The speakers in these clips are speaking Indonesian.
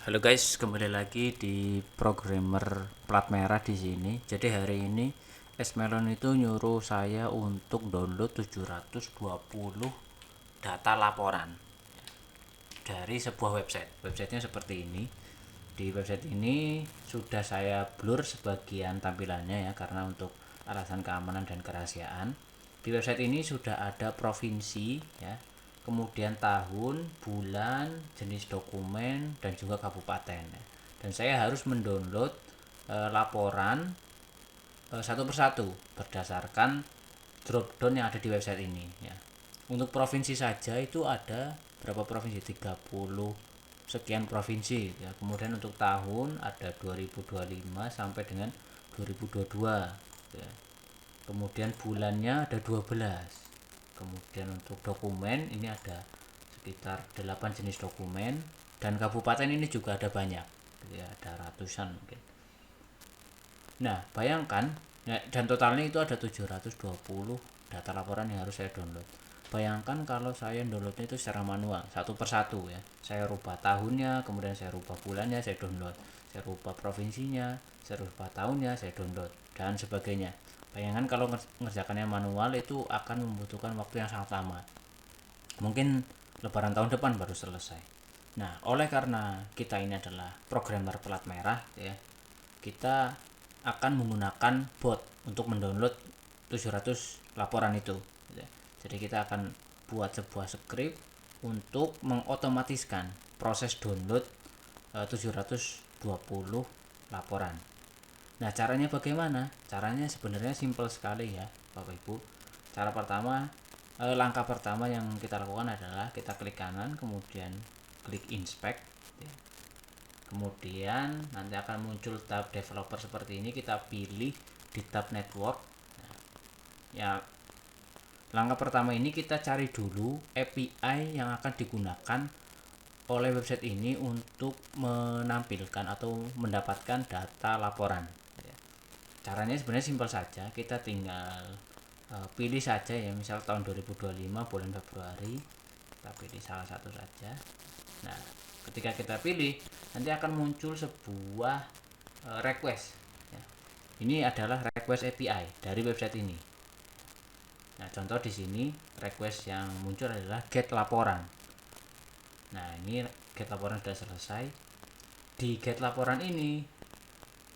Halo guys, kembali lagi di programmer plat merah di sini. Jadi hari ini Esmelon itu nyuruh saya untuk download 720 data laporan dari sebuah website. Websitenya seperti ini. Di website ini sudah saya blur sebagian tampilannya ya, karena untuk alasan keamanan dan kerahasiaan. Di website ini sudah ada provinsi ya, kemudian tahun, bulan, jenis dokumen, dan juga kabupaten ya. Dan saya harus mendownload laporan satu persatu berdasarkan dropdown yang ada di website ini ya. Untuk provinsi saja itu ada berapa provinsi? 30 sekian provinsi ya. Kemudian untuk tahun ada 2025 sampai dengan 2022 ya. Kemudian bulannya ada 12. Kemudian untuk dokumen ini ada sekitar 8 jenis dokumen, dan kabupaten ini juga ada banyak ya, ada ratusan mungkin. Nah, bayangkan ya, dan totalnya itu ada 720 data laporan yang harus saya download. Bayangkan kalau saya downloadnya itu secara manual, satu persatu ya. Saya rubah tahunnya, kemudian saya rubah bulannya, saya download. Saya rubah provinsinya, saya rubah tahunnya, saya download, dan sebagainya. Bayangkan kalau mengerjakannya manual itu akan membutuhkan waktu yang sangat lama. Mungkin lebaran tahun depan baru selesai. Nah, oleh karena kita ini adalah programmer plat merah ya, kita akan menggunakan bot untuk mendownload 700 laporan itu. Jadi kita akan buat sebuah script untuk mengotomatiskan proses download 720 laporan. Nah, caranya bagaimana? Caranya sebenarnya simpel sekali ya, Bapak Ibu. Cara pertama, langkah pertama yang kita lakukan adalah kita klik kanan, kemudian klik inspect ya. Kemudian nanti akan muncul tab developer seperti ini, kita pilih di tab network. Nah, ya, langkah pertama ini kita cari dulu API yang akan digunakan oleh website ini untuk menampilkan atau mendapatkan data laporan. Caranya sebenarnya simpel saja, kita tinggal pilih saja ya, misal tahun 2025 bulan Februari, kita pilih salah satu saja. Nah, ketika kita pilih nanti akan muncul sebuah request ya. Ini adalah request API dari website ini. Nah, contoh di sini request yang muncul adalah get laporan. Nah, ini get laporan sudah selesai. Di get laporan ini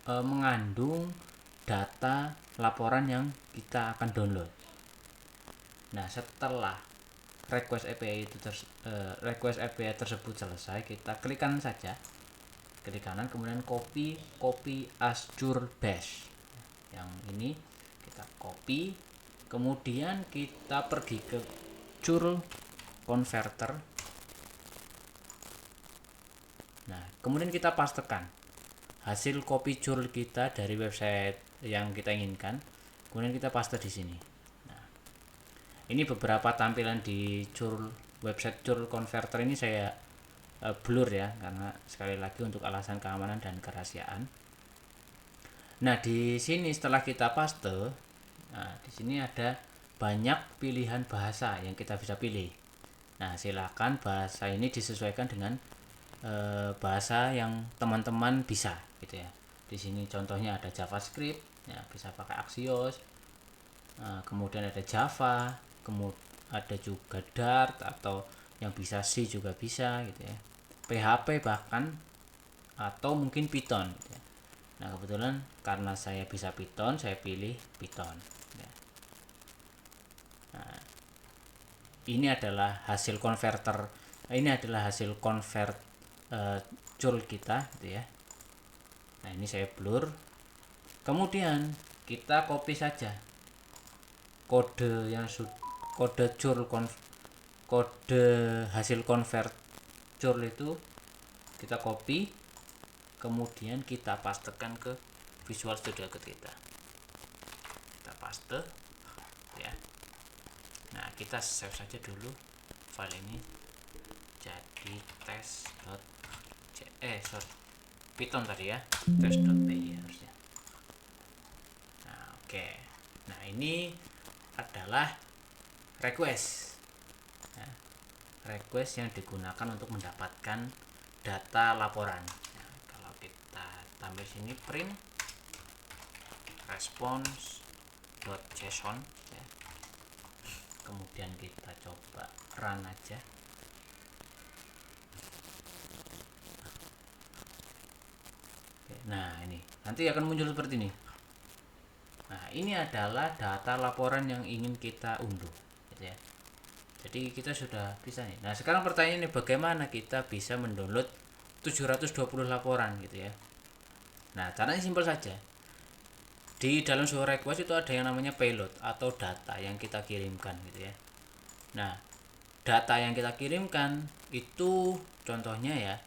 mengandung data laporan yang kita akan download. Nah, setelah request API tersebut selesai, kita klik kanan saja, klik kanan, kemudian copy Azure Bash. Yang ini kita copy, kemudian kita pergi ke curl converter. Nah, kemudian kita pastekan hasil copy curl kita dari website yang kita inginkan, kemudian kita paste di sini. Nah, ini beberapa tampilan di website curl converter ini saya blur ya, karena sekali lagi untuk alasan keamanan dan kerahasiaan. Nah, di sini setelah kita paste, nah di sini ada banyak pilihan bahasa yang kita bisa pilih. Nah, silakan bahasa ini disesuaikan dengan bahasa yang teman-teman bisa gitu ya. Di sini contohnya ada JavaScript ya, bisa pakai Axios. Kemudian ada Java, kemudian ada juga Dart, atau yang bisa C juga bisa gitu ya. PHP bahkan, atau mungkin Python gitu ya. Nah, kebetulan karena saya bisa Python, saya pilih Python ya. Nah, ini adalah hasil converter, ini adalah hasil convert curl kita gitu ya. Nah, ini saya blur. Kemudian kita copy saja kode kode hasil convert curl itu, kita copy, kemudian kita pastekan ke Visual Studio Code kita paste ya. Nah, kita save saja dulu file ini jadi Python tadi ya, test.py harusnya. Nah, oke. Nah, ini adalah request ya, request yang digunakan untuk mendapatkan data laporan. tampil sini print response.json ya. Kemudian kita coba run aja. Nah, ini nanti akan muncul seperti ini. Nah, ini adalah data laporan yang ingin kita unduh gitu ya. Jadi kita sudah bisa nih. Nah, sekarang pertanyaannya bagaimana kita bisa mendownload 720 laporan gitu ya. Nah, caranya simpel saja. Di dalam sebuah request itu ada yang namanya payload atau data yang kita kirimkan gitu ya. Nah, data yang kita kirimkan itu contohnya ya,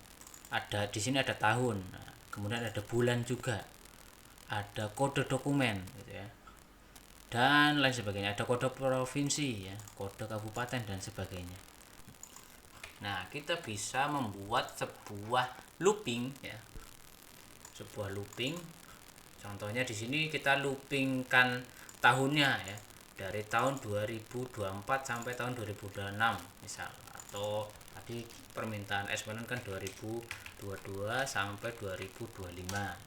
ada di sini ada tahun. Nah, kemudian ada bulan juga. Ada kode dokumen gitu ya. Dan lain sebagainya, ada kode provinsi ya, kode kabupaten dan sebagainya. Nah, kita bisa membuat sebuah looping ya. Sebuah looping. Contohnya di sini kita loopingkan tahunnya ya. Dari tahun 2024 sampai tahun 2026 misal, atau tadi permintaan SMN kan 2022 sampai 2025.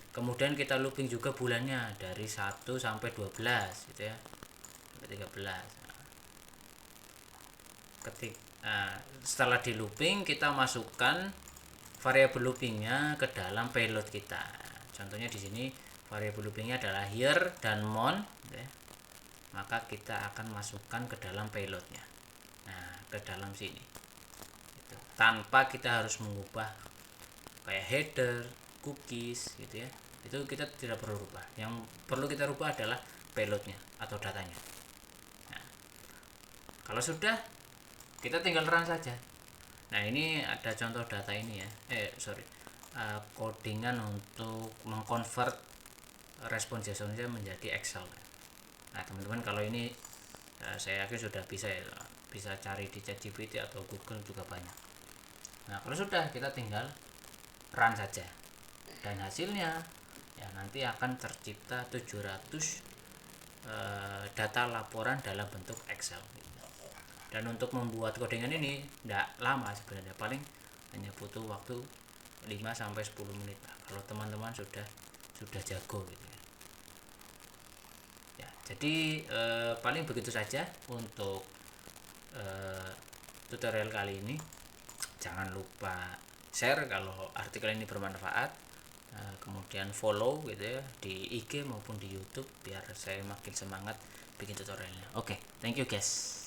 Kemudian kita looping juga bulannya dari 1 sampai 12 gitu ya. Sampai 13. Setelah di looping kita masukkan variabel loopingnya ke dalam payload kita. Contohnya di sini variabel loopingnya adalah year dan month ya. Maka kita akan masukkan ke dalam payloadnya. Nah, ke dalam sini gitu. Tanpa kita harus mengubah kayak header, cookies gitu ya. Itu kita tidak perlu rubah. Yang perlu kita rubah adalah payloadnya atau datanya. Nah, kalau sudah, kita tinggal run saja. Nah, ini ada contoh data ini ya. Codingan untuk mengconvert respon JSON menjadi Excel. Nah, teman-teman kalau ini saya yakin sudah bisa ya. Bisa cari di ChatGPT atau Google juga banyak. Nah, kalau sudah, kita tinggal run saja. Dan hasilnya ya nanti akan tercipta 700 data laporan dalam bentuk Excel. Dan untuk membuat codingan ini tidak lama sebenarnya, paling hanya butuh waktu 5 sampai 10 menit lah, kalau teman-teman sudah jago gitu ya. Jadi paling begitu saja untuk tutorial kali ini. Jangan lupa share kalau artikel ini bermanfaat, kemudian follow gitu ya di IG maupun di YouTube biar saya makin semangat bikin tutorialnya. Oke, thank you guys.